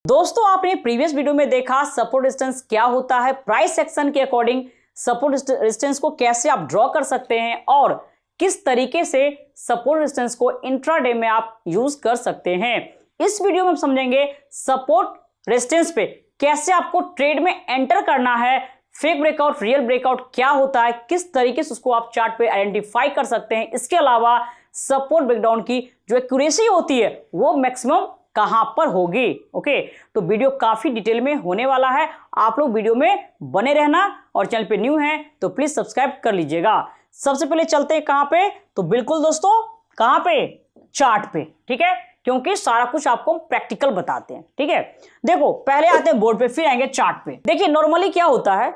दोस्तों आपने previous video में देखा सपोर्ट रेजिस्टेंस क्या होता है, प्राइस एक्शन के अकॉर्डिंग सपोर्ट रेजिस्टेंस को कैसे आप ड्रॉ कर सकते हैं और किस तरीके से सपोर्ट रेजिस्टेंस को इंट्राडे में आप यूज कर सकते हैं। इस वीडियो में हम समझेंगे सपोर्ट रेजिस्टेंस पे कैसे आपको ट्रेड में एंटर करना है, फेक ब्रेकआउट रियल ब्रेकआउट क्या होता है, किस तरीके से उसको आप चार्ट पे आइडेंटिफाई कर सकते हैं। इसके अलावा सपोर्ट ब्रेकडाउन की जो एक्यूरेसी होती है वो मैक्सिमम कहां पर होगी। ओके, तो वीडियो काफी डिटेल में होने वाला है, आप लोग वीडियो में बने रहना और चैनल पे न्यू हैं तो प्लीज सब्सक्राइब कर लीजिएगा। सबसे पहले चलते हैं कहां पे, तो बिल्कुल दोस्तों कहां पे, चार्ट पे, ठीक है, क्योंकि सारा कुछ आपको प्रैक्टिकल बताते हैं। ठीक है, देखो पहले आते हैं बोर्ड पे फिर आएंगे चार्ट पे। देखिए नॉर्मली क्या होता है,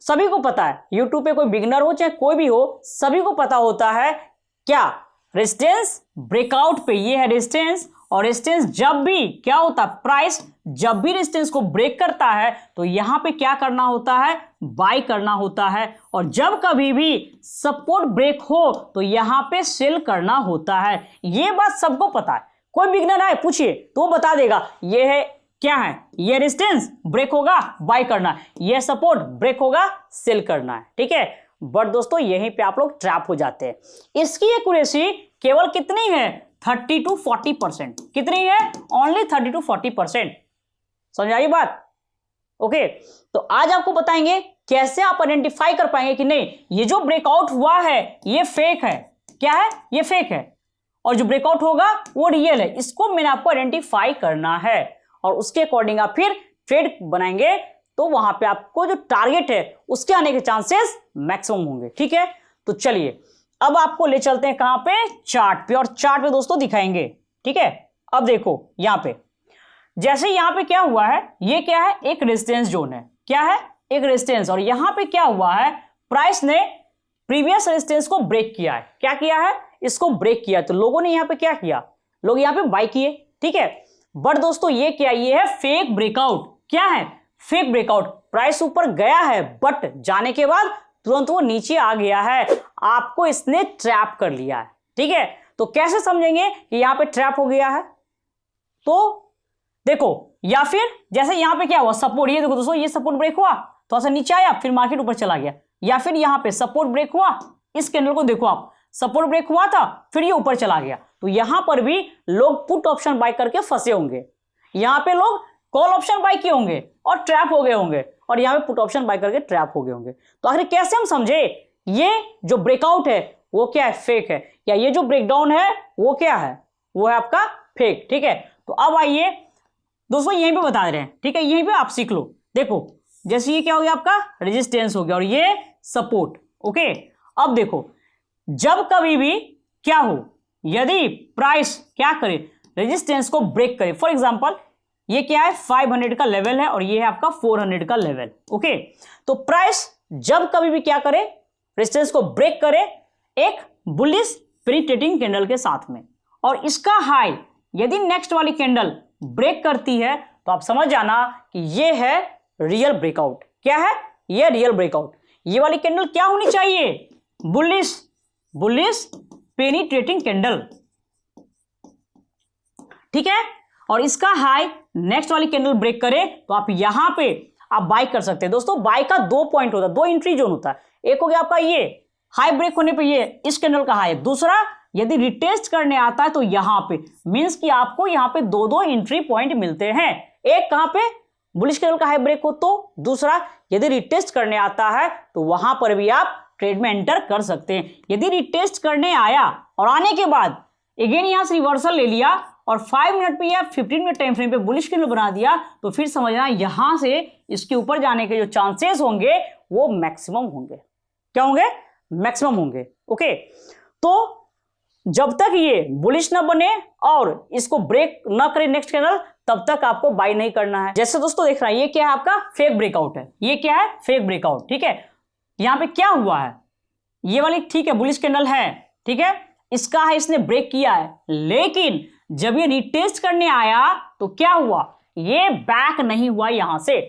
सभी को पता है, यूट्यूब पे कोई बिगिनर हो चाहे कोई भी हो, सभी को पता होता है क्या, रेजिस्टेंस ब्रेकआउट पे ये है रेजिस्टेंस, और रेजिस्टेंस जब भी क्या होता है, प्राइस जब भी रेजिस्टेंस को ब्रेक करता है तो यहां पे क्या करना होता है, बाय करना होता है, और जब कभी भी सपोर्ट ब्रेक हो तो यहां पे सेल करना होता है। ये बात सबको पता है, कोई बिगिनर आए पूछिए तो वो बता देगा ये है क्या है, ये रेजिस्टेंस ब्रेक होगा बाय करना है, ये सपोर्ट ब्रेक होगा सेल करना है। ठीक है, बट दोस्तों यहीं पे आप लोग ट्रैप हो जाते हैं। इसकी एक्यूरेसी केवल कितनी है, 30 to 40%। कितनी है, ओनली 30 to 40%। समझ आई बात। ओके, तो आज आपको बताएंगे कैसे आप आइडेंटिफाई कर पाएंगे कि नहीं ये जो ब्रेकआउट हुआ है ये फेक है, क्या है, ये फेक है, और जो ब्रेकआउट होगा वो रियल है। इसको मैंने आपको आइडेंटिफाई करना है और उसके अकॉर्डिंग आप फिर ट्रेड बनाएंगे तो वहां पे आपको जो टारगेट है उसके आने के चांसेस मैक्सिमम होंगे। ठीक है, तो चलिए अब आपको ले चलते हैं कहां पे, चार्ट पे, और चार्ट पे दोस्तों दिखाएंगे। ठीक है, अब देखो यहां पे जैसे यहां पे क्या हुआ है, ये क्या है, एक रेजिस्टेंस जोन है, क्या है, एक रेजिस्टेंस, और यहां पे क्या हुआ है, प्राइस ने प्रीवियस रेजिस्टेंस को ब्रेक किया है। क्या किया है, इसको ब्रेक किया, तो लोगों ने यहां पे क्या किया, लोग यहां पे बाय किए। ठीक है, बट दोस्तों ये क्या, ये है फेक ब्रेकआउट। क्या है, फेक ब्रेकआउट। प्राइस ऊपर गया है बट जाने के बाद तुरंत वो नीचे आ गया है, आपको इसने ट्रैप कर लिया है। ठीक है, तो कैसे समझेंगे कि यहां पे ट्रैप हो गया है, तो देखो, या फिर जैसे यहां पे क्या हुआ, सपोर्ट, ये देखो दोस्तों ये सपोर्ट ब्रेक हुआ तो ऐसा नीचे आया फिर मार्केट ऊपर चला गया, या फिर यहां पे सपोर्ट ब्रेक हुआ, इस कैंडल को देखो आप, सपोर्ट ब्रेक हुआ था फिर ये ऊपर चला गया, तो यहां पर भी लोग पुट ऑप्शन बाय करके फंसे होंगे, यहां पे लोग कॉल ऑप्शन बाय किए होंगे और ट्रैप हो गए होंगे, और यहां पे पुट ऑप्शन बाय करके ट्रैप हो गए होंगे। तो आखिर कैसे हम समझे ये जो ब्रेकआउट है वो क्या है, फेक है, या ये जो ब्रेकडाउन है वो क्या है, वो है आपका फेक। ठीक है, तो अब आइए दोस्तों यहीं पे बता रहे हैं। ठीक है, यहीं पे आप सीख लो। देखो जैसे ये क्या हो गया, आपका रेजिस्टेंस हो गया और ये सपोर्ट। ओके, अब देखो जब कभी भी क्या हो, यदि प्राइस क्या करे, रेजिस्टेंस को ब्रेक करे, फॉर एग्जांपल ये क्या है, 500 का लेवल है और ये है आपका 400 का लेवल। ओके, तो प्राइस जब कभी भी क्या करे, रेजिस्टेंस को ब्रेक करे एक बुलिश पेनिट्रेटिंग कैंडल के साथ में, और इसका हाई यदि नेक्स्ट वाली कैंडल ब्रेक करती है तो आप समझ जाना कि ये है रियल ब्रेकआउट। क्या है, ये रियल ब्रेकआउट। ये वाली कैंडल क्या होनी चाहिए, बुलिश पेनिट्रेटिंग कैंडल। ठीक है, और इसका हाई नेक्स्ट वाली कैंडल ब्रेक करे तो आप यहां पे आप बाय कर सकते हैं। दोस्तों बाय का दो पॉइंट होता है, दो एंट्री जोन होता है, एक हो गया आपका ये हाई ब्रेक होने पे ये इस कैंडल का हाई, दूसरा यदि रिटेस्ट करने आता है तो यहां पे, मींस कि आपको यहां पे दो दो एंट्री पॉइंट मिलते हैं, एक कहां पे बुलिश कैंडल का हाई ब्रेक हो तो, दूसरा यदि रिटेस्ट करने आता है तो वहां पर भी आप ट्रेड में एंटर कर सकते हैं। यदि रिटेस्ट करने आया और आने के बाद अगेन यहां से रिवर्सल ले लिया और 5 मिनट पे या 15 मिनट टाइम फ्रेम पे बुलिश कैंडल बना दिया तो फिर समझना यहां से इसके ऊपर जाने के जो चांसेस होंगे वो मैक्सिमम होंगे। क्या होंगे, मैक्सिमम होंगे। ओके, तो जब तक ये बुलिश ना बने और इसको ब्रेक ना करे नेक्स्ट कैंडल, तब तक आपको बाय नहीं करना है। जैसे दोस्तों देख रहा है ये क्या है, आपका फेक ब्रेकआउट है, ये क्या है, फेक ब्रेकआउट। ठीक है, यहां पे क्या हुआ है, ये वाली ठीक है बुलिश कैंडल है, ठीक है, इसका है इसने ब्रेक किया है, लेकिन जब ये रिटेस्ट करने आया तो क्या हुआ, ये बैक नहीं हुआ, यहां से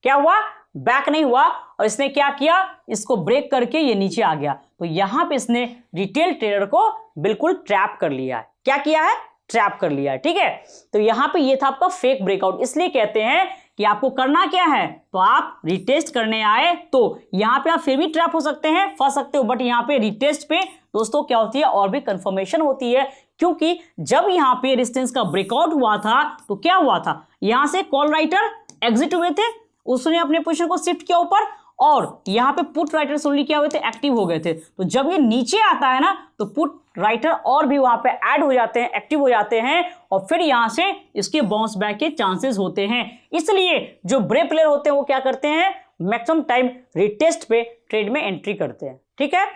क्या हुआ, बैक नहीं हुआ, और इसने क्या किया, इसको ब्रेक करके ये नीचे आ गया, तो यहां पे इसने रिटेल ट्रेडर को बिल्कुल ट्रैप कर लिया है। क्या किया है, ट्रैप कर लिया है, ठीक है। तो यहां पे ये था आपका फेक ब्रेकआउट। इसलिए कहते हैं कि आपको करना क्या है, तो आप रिटेस्ट करने आए तो यहां पे आप फिर भी ट्रैप हो सकते हैं, फंस सकते हो, बट यहां पे रिटेस्ट पे दोस्तों क्या होती है, और भी कंफर्मेशन होती है। क्योंकि जब यहां पे रेजिस्टेंस का ब्रेकआउट हुआ था तो क्या हुआ था, यहां से कॉल राइटर एग्जिट हुए थे, उसने अपने पोजीशन को शिफ्ट किया ऊपर, और यहां पे पुट राइटर ओनली क्या हुए थे, एक्टिव हो गए थे। तो जब ये नीचे आता है ना तो पुट राइटर और भी वहां पे ऐड हो जाते हैं, एक्टिव हो जाते हैं, और फिर यहां से इसके बाउंस बैक के चांसेस होते हैं। इसलिए जो ब्रेव प्लेयर होते हैं वो क्या करते हैं, मैक्सिमम टाइम रिटेस्ट पे ट्रेड में एंट्री करते हैं, ठीक है।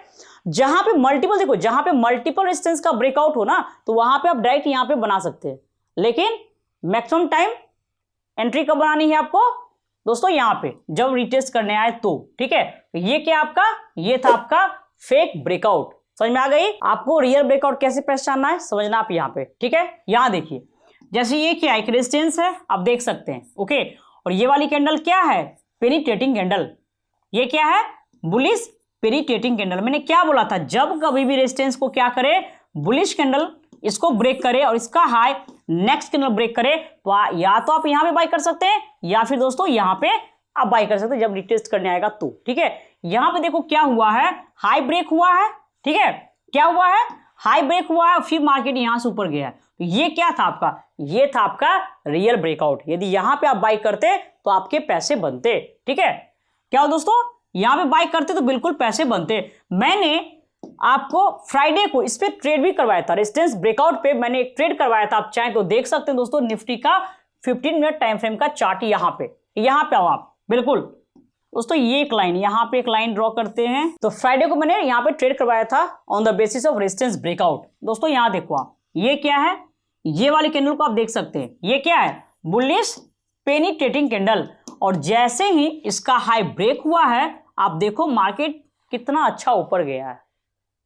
जहां पे मल्टीपल, देखो जहां पे मल्टीपल रेजिस्टेंस का ब्रेकआउट हो ना तो वहां पे आप डायरेक्ट यहां पे बना सकते हैं, लेकिन मैक्सिमम टाइम एंट्री कब बनानी है आपको दोस्तों, यहां पे जब रिटेस्ट करने आए तो, ठीक है। तो ये क्या आपका, ये था आपका फेक ब्रेकआउट। समझ में आ गई। आपको रियल ब्रेकआउट कैसे पहचानना है समझना आप यहां पे, ठीक है। यहां देखिए, जैसे ये क्या एक रेजिस्टेंस है, आप देख सकते हैं, ओके, और ये वाली कैंडल क्या है, पेनिट्रेटिंग कैंडल। ये क्या है, बुलिश पेनिट्रेटिंग कैंडल। मैंने क्या बोला था, जब कभी भी रेजिस्टेंस को क्या करे, बुलिश कैंडल इसको ब्रेक करे और इसका हाई नेक्स्ट कैंडल ब्रेक करे, तो या तो आप यहां पे बाय कर सकते हैं, या फिर दोस्तों यहां पे आप बाय कर सकते हैं जब रिटेस्ट करने आएगा तो, ठीक है। यहां पे देखो क्या हुआ है, हाई ब्रेक हुआ है, ठीक है, क्या हुआ है, हाई ब्रेक हुआ है, फिर मार्केट यहां से ऊपर गया है। तो ये क्या था आपका, ये था आपका रियल ब्रेकआउट। यदि यहां पे आप बाय करते तो आपके पैसे बनते, ठीक है। क्या हो दोस्तों, यहां पे बाय करते तो बिल्कुल पैसे बनते। मैंने आपको फ्राइडे को इस पे ट्रेड भी करवाया था, रेजिस्टेंस ब्रेकआउट पे मैंने एक ट्रेड करवाया था, आप चाहें तो देख सकते हैं दोस्तों। निफ्टी का 15 मिनट टाइम फ्रेम का चार्ट यहां पे आओ आप, बिल्कुल दोस्तों, ये एक लाइन, यहां पे एक लाइन ड्रॉ करते हैं। तो फ्राइडे को मैंने यहां पे ट्रेड करवाया था on the basis of resistance breakout. दोस्तों यहां देखो आप, ये क्या है, ये वाली कैंडल को आप देख सकते हैं, ये क्या है, बुलिश पेनिट्रेटिंग कैंडल। और जैसे ही इसका हाई ब्रेक हुआ है, आप देखो मार्केट कितना अच्छा ऊपर गया है।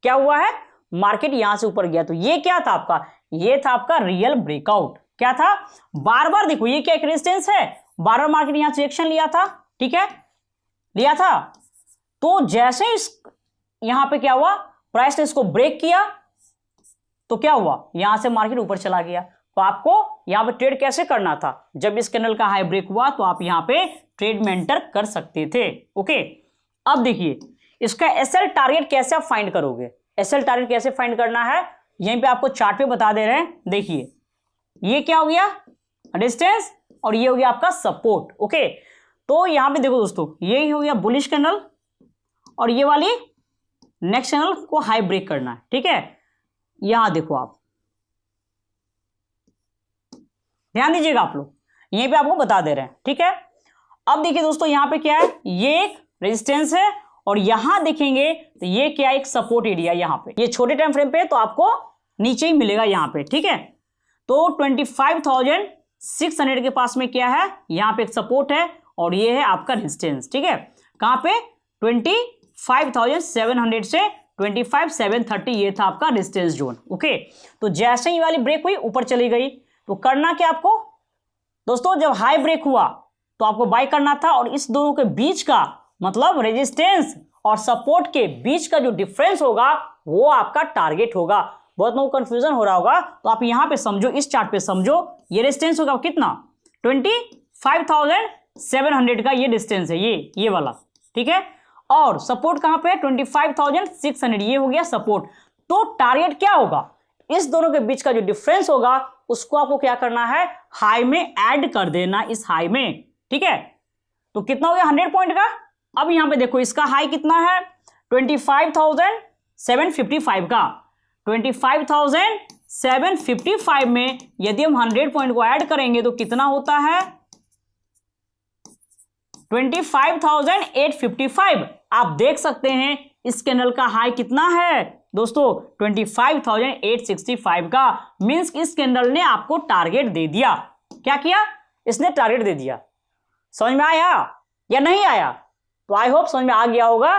क्या हुआ है, मार्केट यहां से ऊपर गया। तो ये क्या था आपका, ये था आपका रियल ब्रेकआउट। क्या था, बार बार देखो ये क्या एक रेजिस्टेंस है, बार बार मार्केट यहां से एक्शन लिया था, ठीक है, लिया था। तो जैसे इस यहां पे क्या हुआ, प्राइस ने इसको ब्रेक किया तो क्या हुआ, यहां से मार्केट ऊपर चला गया। तो आपको यहां पे ट्रेड कैसे करना था, जब इस कैंडल का हाई ब्रेक हुआ तो आप यहां पे ट्रेड में एंटर कर सकते थे, ओके। अब देखिए इसका एसएल टारगेट कैसे आप फाइंड करोगे, एसएल टारगेट कैसे फाइंड करना है, यहीं पे आपको चार्ट पे बता दे रहे हैं। देखिए ये क्या हो गया, रेजिस्टेंस, और ये हो गया आपका सपोर्ट, ओके। तो यहां पे देखो दोस्तों, ये हो गया बुलिश कैंडल, और ये वाली नेक्स्ट कैंडल को हाई ब्रेक करना है, ठीक है। यहां देखो आप ध्यान दीजिएगा, आप लोग यहीं पे आपको बता दे रहे हैं, ठीक है। अब देखिए दोस्तों, यहां पे क्या है, ये एक रेजिस्टेंस है, और यहां देखेंगे तो ये क्या, एक सपोर्ट एरिया। यहां पे ये छोटे टाइम फ्रेम पे तो आपको नीचे ही मिलेगा यहां पे, ठीक है। तो 25,600 के पास में क्या है, यहां पे एक सपोर्ट है, और ये है आपका रेजिस्टेंस, ठीक है। कहां पे, 25,700 से 25,730, ये था आपका रेजिस्टेंस जोन, ओके। तो जैसे ही वाली ब्रेक हुई ऊपर चली गई, तो करना क्या आपको दोस्तों, जब हाई ब्रेक हुआ तो आपको बाय करना था, और इस दोनों के बीच का मतलब रेजिस्टेंस और सपोर्ट के बीच का जो डिफरेंस होगा वो आपका टारगेट होगा। बहुत लोगों को कंफ्यूजन हो रहा होगा, तो आप यहां पे समझो, इस चार्ट पे समझो, ये रेजिस्टेंस होगा कितना, 25,700 का ये डिस्टेंस है, ये वाला, ठीक है। और सपोर्ट कहां पे है, 25,600, ये हो गया सपोर्ट। तो टारगेट क्या होगा, इस दोनों के बीच का जो डिफरेंस होगा उसको आपको क्या करना है, हाई में ऐड कर देना, इस हाई में, ठीक है। तो कितना हो गया, 100 पॉइंट का। अब यहां पे देखो इसका हाई कितना है, 25,755 का। 25,755 में यदि हम 100 पॉइंट को ऐड करेंगे तो कितना होता है, 25,855। आप देख सकते हैं इस कैंडल का हाई कितना है दोस्तों, 25,865 का। मींस इस कैंडल ने आपको टारगेट दे दिया। क्या किया, इसने टारगेट दे दिया। समझ में आया या नहीं आया, तो आई होप समझ में आ गया होगा।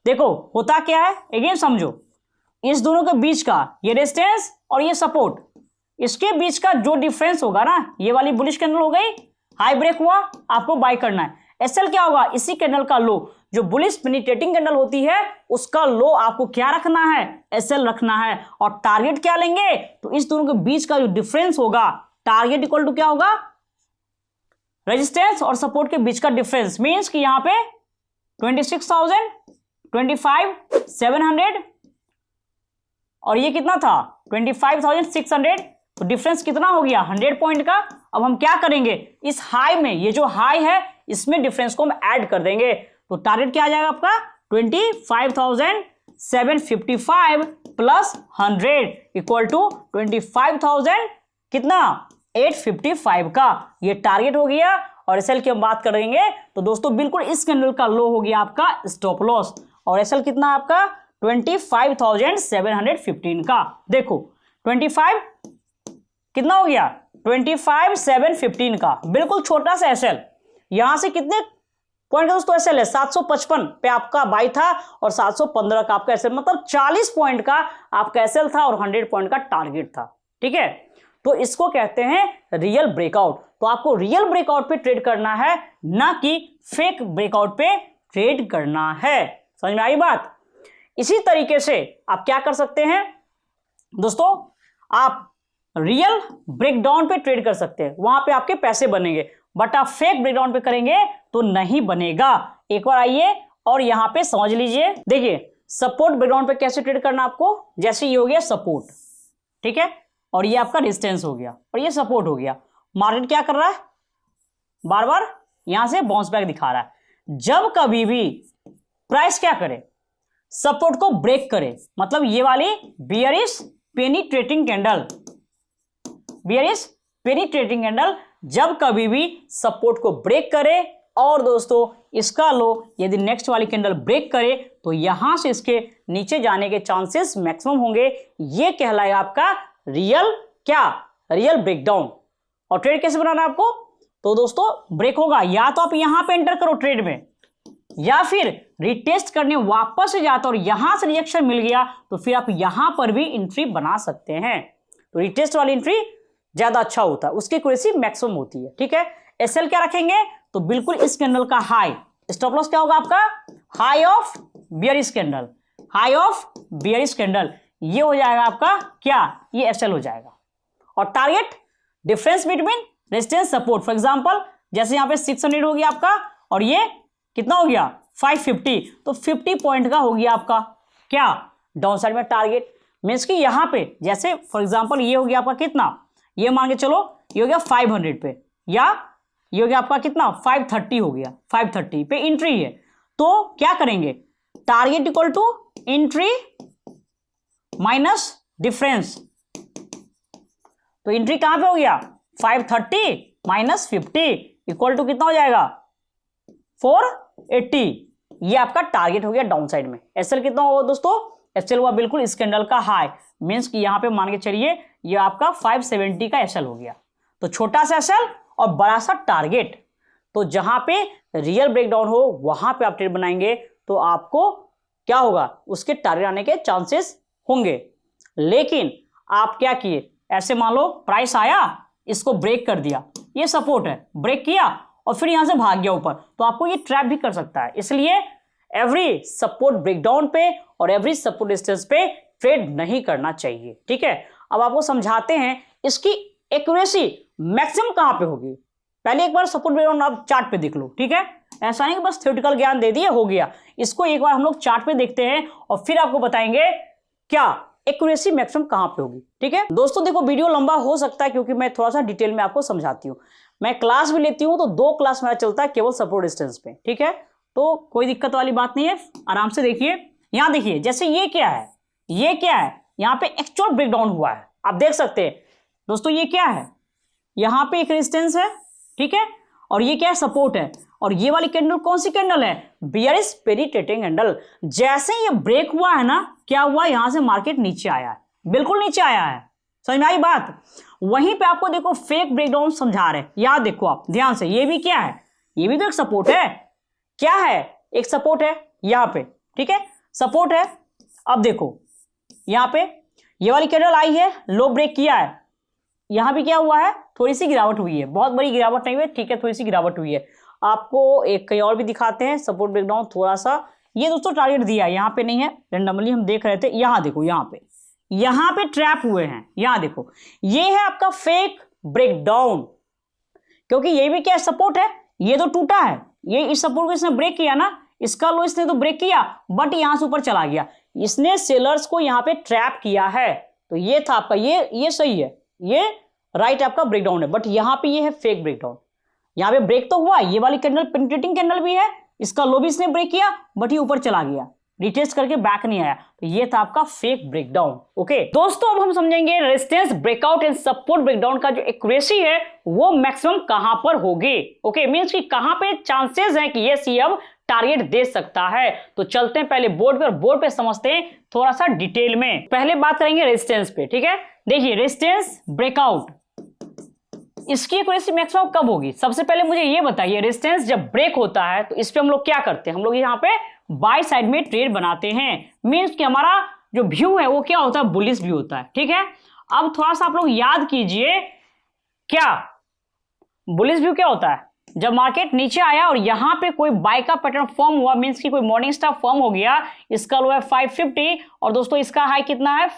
देखो होता क्या है, अगेन समझो, इस दोनों के बीच का ये रेजिस्टेंस और ये सपोर्ट, इसके बीच का जो डिफरेंस होगा ना, ये वाली बुलिश कैंडल हो गई, हाई ब्रेक हुआ, आपको बाय करना है। एसएल क्या होगा, इसी कैंडल का लो। जो बुलिश पेनिट्रेटिंग कैंडल होती है उसका लो आपको क्या रखना है, एसएल रखना है। और टारगेट क्या लेंगे, तो इस दोनों के बीच का जो डिफरेंस होगा, टारगेट इक्वल टू क्या होगा, रेजिस्टेंस और सपोर्ट के बीच का डिफरेंस। मींस कि यहां पे 26,000, 25,700 और ये कितना था 25,600, तो डिफरेंस कितना हो गया 100 पॉइंट का। अब हम क्या करेंगे, इस हाई में, ये जो हाई है इसमें डिफरेंस को हम ऐड कर देंगे, तो टारगेट क्या आ जाएगा आपका 25,755 प्लस 100 इक्वल टू 25,000 कितना 855 का, ये टारगेट हो गया। और एसएल की हम बात करेंगे तो दोस्तों बिल्कुल इस कैंडल का लो हो गया आपका स्टॉप लॉस, और एसएल कितना आपका 25,715 का। देखो 25 कितना हो गया 25,715 का, बिल्कुल छोटा सा एसएल। यहां से कितने पॉइंट का दोस्तों एसएल है, 755 पे आपका बाई था और 715 का आपका एसएल, मतलब 40 पॉइंट का आपका एसएल था और 100 पॉइंट का टारगेट था। ठीक है, तो इसको कहते हैं रियल ब्रेकआउट। तो आपको रियल ब्रेकआउट पे ट्रेड करना है, ना कि फेक ब्रेकआउट पे ट्रेड करना है। समझ में आई बात। इसी तरीके से आप क्या कर सकते हैं दोस्तों, आप रियल ब्रेकडाउन पे ट्रेड कर सकते हैं, वहां पे आपके पैसे बनेंगे, बट आप फेक ब्रेकडाउन पे करेंगे तो नहीं बनेगा। एक बार आइए और यहां पे समझ लीजिए। देखिए सपोर्ट ब्रेकडाउन पे कैसे ट्रेड करना आपको, जैसे ये हो गया सपोर्ट, ठीक है, और ये आपका रेजिस्टेंस हो गया और ये सपोर्ट हो गया। मार्केट क्या कर रहा है, बार बार यहां से बाउंस बैक दिखा रहा है। जब कभी भी प्राइस क्या करे, सपोर्ट को ब्रेक करे, मतलब ये वाली bearish penetrating candle, bearish penetrating candle जब कभी भी सपोर्ट को ब्रेक करे और दोस्तों इसका लो यदि नेक्स्ट वाली कैंडल ब्रेक करे तो यहां से इसके नीचे जाने के चांसेस मैक्सिमम होंगे। ये कहलाएगा आपका रियल क्या, रियल ब्रेकडाउन। और ट्रेड कैसे बनाना है आपको, तो दोस्तों ब्रेक होगा या तो आप यहां पे एंटर करो ट्रेड में, या फिर रिटेस्ट करने वापस से जाता और यहां से रिएक्शन मिल गया तो फिर आप यहां पर भी एंट्री बना सकते हैं। तो रिटेस्ट वाली एंट्री ज्यादा अच्छा होता है, उसकी एक्यूरेसी मैक्सिमम होती है। ठीक है, एसएल क्या रखेंगे, तो बिल्कुल इस कैंडल का हाई, स्टॉप लॉस क्या होगा आपका high of bearish candle, high of bearish candle, ये हो जाएगा आपका क्या, ये एसएल हो जाएगा। और target difference between resistance support, for example जैसे यहां पे 600 हो गया आपका और ये कितना हो गया 550, तो 50 पॉइंट का हो गया आपका क्या डाउन साइड में टारगेट। मीन्स कि यहां पे जैसे फॉर एग्जांपल ये हो गया आपका कितना, ये मान के चलो ये हो गया 500 पे, या ये हो गया आपका कितना 530 हो गया, 530 पे एंट्री है, तो क्या करेंगे target equal to entry minus difference, तो एंट्री कहां पे हो गया 530 माइनस 50 इक्वल टू कितना हो जाएगा 480, ये आपका टारगेट हो गया डाउन साइड में। एसएल कितना होगा दोस्तों, एसएल हुआ बिल्कुल इस कैंडल का हाई, मींस कि यहां पे मान के चलिए ये आपका 570 का एसएल हो गया, तो छोटा सा एसएल और बड़ा सा टारगेट। तो जहां पे रियल ब्रेकडाउन हो वहां पे आप ट्रेड बनाएंगे तो आपको क्या होगा, उसके टारगेट आने के चांसेस होंगे। लेकिन आप क्या किए, ऐसे मान लो प्राइस आया, इसको ब्रेक कर दिया, ये सपोर्ट है, ब्रेक किया और फिर यहां से भाग गया ऊपर, तो आपको ये ट्रैप भी कर सकता है। इसलिए एवरी सपोर्ट ब्रेकडाउन पे और एवरी सपोर्ट रेजिस्टेंस पे ट्रेड नहीं करना चाहिए। ठीक है, अब आपको समझाते हैं इसकी एक्यूरेसी मैक्सिमम कहां पे होगी। पहले एक बार सपोर्ट ब्रेकडाउन आप चार्ट पे देख लो, ठीक है, ऐसा नहीं कि बस थ्योरेटिकल ज्ञान दे दिए हो गया, इसको एक बार हम लोग चार्ट पे देखते हैं और फिर आपको बताएंगे क्या एक्यूरेसी मैक्सिमम कहां पे होगी। ठीक है दोस्तों, देखो वीडियो लंबा हो सकता है क्योंकि मैं थोड़ा सा डिटेल में आपको समझाती हूँ, मैं क्लास भी लेती हूँ तो 2 क्लास मेरा चलता है केवल सपोर्ट रेजिस्टेंस पे। ठीक है, तो कोई दिक्कत वाली बात नहीं है, आराम से देखिए। यहां देखिए जैसे ये क्या है, ये क्या है, यहां पे एक्चुअल ब्रेकडाउन हुआ है, आप देख सकते हैं दोस्तों, ये क्या है, यहां पे एक रेजिस्टेंस है, ठीक है, और ये क्या है सपोर्ट है, और ये वाली कैंडल कौन सी कैंडल है, बियरिश पेनिट्रेटिंग कैंडल। जैसे ये ब्रेक हुआ है ना, क्या हुआ, यहां से मार्केट नीचे आया है, बिल्कुल नीचे आया है, समझ में आई बात। वहीं पे आपको देखो फेक ब्रेकडाउन समझा रहे, याद देखो आप ध्यान से, ये भी क्या है, ये भी तो एक सपोर्ट है, क्या है, एक सपोर्ट है यहां पे, ठीक है, सपोर्ट है। अब देखो यहां पे ये वाली कैंडल आई है, लो ब्रेक किया है, यहां भी क्या हुआ है, थोड़ी सी गिरावट हुई है, बहुत बड़ी गिरावट नहीं हुई, ठीक है, थोड़ी सी गिरावट हुई है। आपको एक कहीं और भी दिखाते हैं सपोर्ट ब्रेकडाउन थोड़ा सा। ये दोस्तों टारगेट दिया है, यहाँ पे नहीं है, रेंडमली हम देख रहे थे। यहाँ देखो, यहाँ पे ट्रैप हुए हैं, यहाँ देखो, ये है आपका फेक ब्रेकडाउन, क्योंकि ये भी क्या सपोर्ट है, ये तो टूटा है, ये इस सपोर्ट को इसने ब्रेक किया ना, इसका लो इसने तो ब्रेक किया, बट यहां से ऊपर चला गया, इसने सेलर्स को यहां पे ट्रैप किया है। तो ये था आपका, ये सही है, ये राइट आपका ब्रेकडाउन है, बट यहां पे ये है फेक ब्रेकडाउन। यहां पे ब्रेक तो हुआ, ये वाली कैंडल पेनिट्रेटिंग कैंडल भी है, इसका लो भी इसने ब्रेक किया, बट ये ऊपर चला गया, रिटेस्ट करके बैक नहीं आया, तो ये था आपका फेक ब्रेकडाउन। ओके दोस्तों, अब हम समझेंगे resistance breakout and support breakdown का जो एक्यूरेसी है वो मैक्सिमम कहां पर होगी। ओके, मींस कि कहां पे चांसेस है कि ये सी अब टारगेट दे सकता है। तो चलते हैं पहले बोर्ड पे, और बोर्ड पे समझते हैं थोड़ा सा डिटेल में। पहले बात करेंगे रेजिस्टेंस पे, ठीक है। देखिए रेजिस्टेंस ब्रेकआउट, इसकी एक्यूरेसी मैक्सिमम कब होगी? सबसे पहले मुझे ये बताइए, रेजिस्टेंस जब ब्रेक होता है तो इस पे हम लोग क्या करते हैं? हम लोग यहाँ पे बाय साइड में ट्रेड बनाते हैं, मींस कि हमारा जो व्यू है वो क्या होता है, बुलिश व्यू होता है, ठीक है। अब थोड़ा सा आप लोग याद कीजिए, क्या बुलिश व्यू क्या होता है? जब मार्केट नीचे आया और यहां पे कोई बाय का पैटर्न फॉर्म हुआ, मींस कि कोई मॉर्निंग स्टार फॉर्म हो गया, इसका लो है 550 और दोस्तों इसका हाई कितना है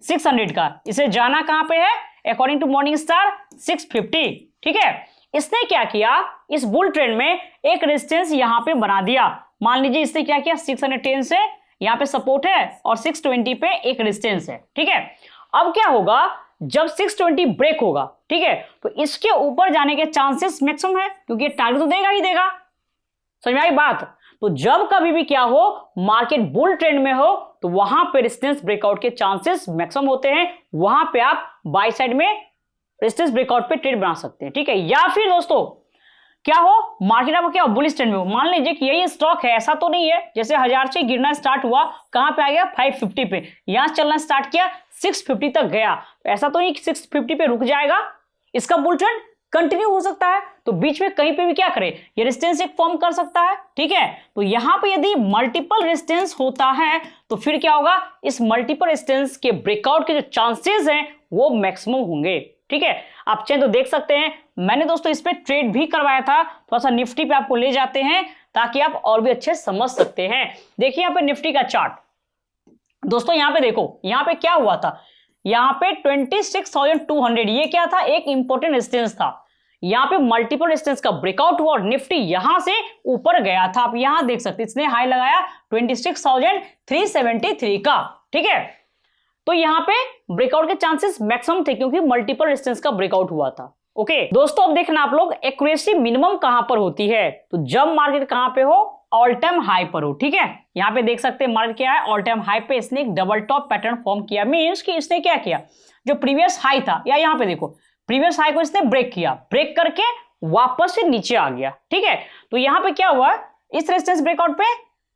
600 का, इसे जाना कहां पे है अकॉर्डिंग टू मॉर्निंग स्टार 650, ठीक है। इसने क्या किया, इस बुल ट्रेंड में एक रेजिस्टेंस यहां पे बना दिया। मान लीजिए इसने क्या किया, 610 से यहां पे सपोर्ट है और 620 पे एक रेजिस्टेंस है, ठीक है। अब क्या होगा, जब 620 ब्रेक होगा, ठीक है, तो इसके ऊपर जाने के चांसेस मैक्सिमम है, क्योंकि ये टारगेट तो देगा ही देगा, समझ में आई बात। तो जब कभी भी क्या हो, मार्केट बुल ट्रेंड में हो, तो वहां पे रेजिस्टेंस ब्रेकआउट के चांसेस मैक्सिमम होते हैं, वहां पे आप बाय साइड में रेजिस्टेंस ब्रेकआउट पे ट्रेड बना सकते हैं, ठीक है। या फिर दोस्तों क्या हो, मार्केट आपका क्या हो, बुलिश ट्रेंड में हो, मान लीजिए कि यही स्टॉक है, ऐसा तो नहीं है जैसे 1000 से गिरना स्टार्ट हुआ, कहां पे आ गया 550 पे, यहां चलना स्टार्ट किया 650 तक गया, ऐसा तो नहीं कि 650 पे रुक जाएगा, इसका बुल ट्रेंड कंटिन्यू हो सकता है। तो बीच में कहीं पे भी क्या करे, ये रेजिस्टेंस एक फॉर्म कर सकता है, ठीक है। तो यहां पे यदि मल्टीपल रेजिस्टेंस होता है तो फिर क्या होगा, इस मल्टीपल रेजिस्टेंस के ब्रेकआउट के जो चांसेस हैं वो मैक्सिमम होंगे, ठीक है। आप चाहे तो देख सकते हैं, मैंने दोस्तों इस पे ट्रेड भी करवाया था, थोड़ा सा निफ्टी पे आपको ले जाते हैं ताकि आप और भी अच्छे समझ सकते हैं। देखिए यहाँ पे निफ्टी का चार्ट दोस्तों, यहाँ पे देखो, यहाँ पे क्या हुआ था, यहाँ पे 26,200, ये क्या था, एक इंपॉर्टेंट रेजिस्टेंस था। यहाँ पे मल्टीपल रेजिस्टेंस का ब्रेकआउट हुआ और निफ्टी यहां से ऊपर गया था, आप यहां देख सकते हैं, इसने हाई लगाया 26,373 का, ठीक है। तो यहां पे ब्रेकआउट के चांसेस मैक्सिमम थे क्योंकि मल्टीपल रेजिस्टेंस का ब्रेकआउट हुआ था। ओके दोस्तों, अब देखना आप लोग एक्यूरेसी मिनिमम कहां पर होती है, तो जब मार्केट कहां पे हो, ऑल टाइम हाई पर हो, ठीक है। यहां पे देख सकते हैं मार्केट क्या है, ऑल टाइम हाई पे इसने एक डबल टॉप पैटर्न फॉर्म किया, मींस कि इसने क्या किया, जो प्रीवियस हाई था, या यहां पे देखो प्रीवियस हाई को इसने ब्रेक किया, ब्रेक करके वापस से नीचे आ गया, ठीक है। तो यहां पे क्या हुआ, इस रेजिस्टेंस ब्रेकआउट पे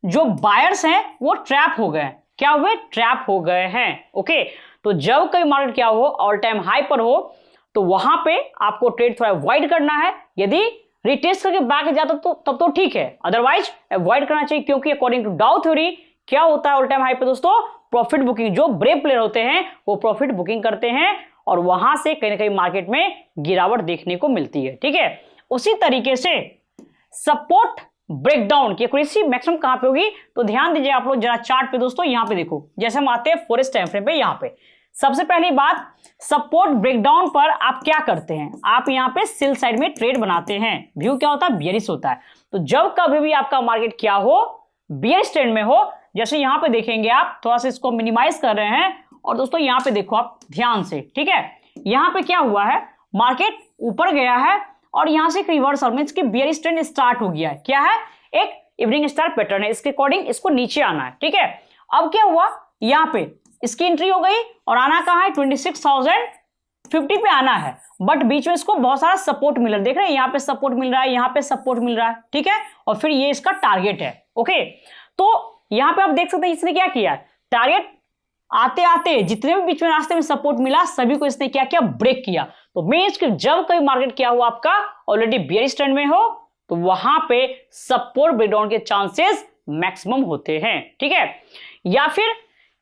जो बायर्स हैं वो ट्रैप हो गए, क्या हुए, ट्रैप हो गए हैं। ओके, तो जब कभी मार्केट क्या हो, ऑल टाइम हाई पर हो, तो वहां पे आपको ट्रेड थोड़ा अवॉइड करना है। यदि रिटेस्ट करके बैक जाता तो तब तो ठीक है, अदरवाइज अवॉइड करना चाहिए, क्योंकि अकॉर्डिंग टू डाउ थ्योरी क्या होता है ऑल टाइम हाई पे दोस्तों, प्रॉफिट बुकिंग, जो ब्रेव प्लेयर होते हैं वो प्रॉफिट बुकिंग करते हैं और वहां से कहीं ना कहीं मार्केट में गिरावट देखने को मिलती है, ठीक है। उसी तरीके से सपोर्ट ब्रेकडाउन की एक्यूरेसी मैक्सिमम कहां पे होगी, तो ध्यान दीजिए आप लोग जरा चार्ट पे दोस्तों, यहां पे देखो, जैसे हम आते हैं फॉरेस्ट टाइम फ्रेम पे, यहां पे सबसे पहली बात, सपोर्ट ब्रेकडाउन पर आप क्या करते हैं, आप यहां पे सेल साइड में ट्रेड बनाते हैं। व्यू क्या होता है, बियरिश होता है। तो जब कभी भी आपका मार्केट क्या हो, बियरिश ट्रेंड में हो, जैसे यहां पे देखेंगे आप, थोड़ा सा इसको मिनिमाइज कर रहे हैं और दोस्तों यहां पे देखो आप ध्यान से, ठीक है। यहां पे क्या हुआ है, मार्केट ऊपर गया है और यहां से रिवर्सल मींस कि बियरिश ट्रेंड स्टार्ट हो गया है, क्या है, एक इवनिंग स्टार पैटर्न है, इसके अकॉर्डिंग इसको नीचे आना है, ठीक है। अब क्या हुआ, यहां पे इसकी एंट्री हो गई और आना कहां है, 26,050 पे आना है, बट बीच में इसको बहुत सारा सपोर्ट मिल रहा है, देख रहे हैं, यहाँ पे सपोर्ट मिल रहा है, यहाँ पे सपोर्ट मिल रहा है, ठीक है, और फिर ये इसका टारगेट है। ओके, तो यहाँ पे आप देख सकते हैं इसने क्या किया, टारगेट आते आते जितने भी बीच में रास्ते में सपोर्ट मिला सभी को इसने क्या किया, ब्रेक किया। तो मींस कि जब कभी मार्केट क्या हुआ आपका ऑलरेडी बियरिश ट्रेंड में हो, तो वहां पे सपोर्ट ब्रेकडाउन के चांसेस मैक्सिमम होते हैं, ठीक है। या फिर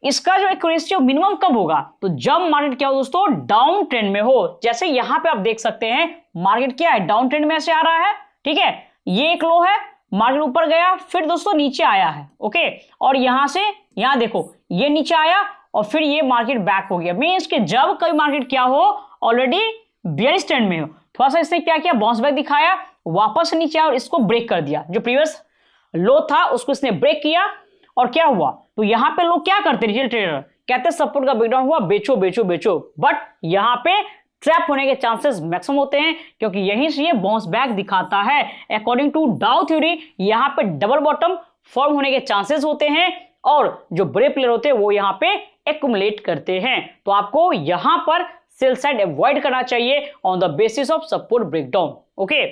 इसका जो एक्यूरेसी मिनिमम कब होगा, तो जब मार्केट क्या हो दोस्तों, डाउन ट्रेंड में हो। जैसे यहां पे आप देख सकते हैं मार्केट क्या है, डाउन ट्रेंड में से आ रहा है, ठीक है, ये एक लो है, मार्केट ऊपर गया, फिर दोस्तों नीचे आया है, ओके, और यहां से यहां देखो ये नीचे आया और फिर ये मार्केट बैक हो गया। मींस कि जब कभी मार्केट क्या हो, ऑलरेडी बेयरिश ट्रेंड में हो, थोड़ा सा इसने क्या किया, बाउंस बैक दिखाया, वापस नीचे आया और इसको ब्रेक कर दिया। जो प्रीवियस लो था उसको इसने ब्रेक किया और क्या हुआ, तो यहां पे लोग क्या करते, रिटेल ट्रेडर कहते सपोर्ट का ब्रेकडाउन हुआ, बेचो बेचो बेचो, बट यहां पे ट्रैप होने के चांसेस मैक्सिमम होते हैं क्योंकि यहीं से ये बाउंस बैक दिखाता है। अकॉर्डिंग टू डाउ थ्योरी यहां पे डबल बॉटम फॉर्म होने के चांसेस होते हैं और जो बड़े प्लेयर होते हैं वो यहां पे एक्युमुलेट करते हैं। तो आपको यहां पर सेल साइड अवॉइड करना चाहिए on the basis of support breakdown, okay.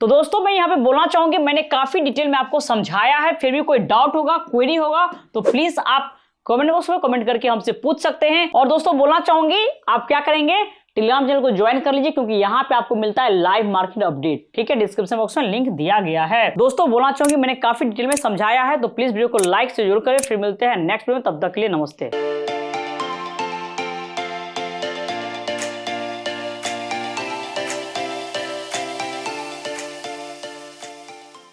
तो दोस्तों मैं यहां पे बोलना चाहूंगी, मैंने काफी डिटेल में आपको समझाया है, फिर भी कोई डाउट होगा, क्वेरी होगा तो प्लीज आप कमेंट बॉक्स में कमेंट करके हमसे पूछ सकते हैं। और दोस्तों बोलना चाहूंगी आप क्या करेंगे, टेलीग्राम चैनल को ज्वाइन कर लीजिए क्योंकि यहाँ पे आपको मिलता है लाइव मार्केट अपडेट, ठीक है, डिस्क्रिप्शन बॉक्स में लिंक दिया गया है। दोस्तों बोलना चाहूंगी मैंने काफी डिटेल में समझाया है, तो प्लीज वीडियो को लाइक से जरूर करें। फिर मिलते हैं नेक्स्ट वीडियो में, तब तक के लिए नमस्ते।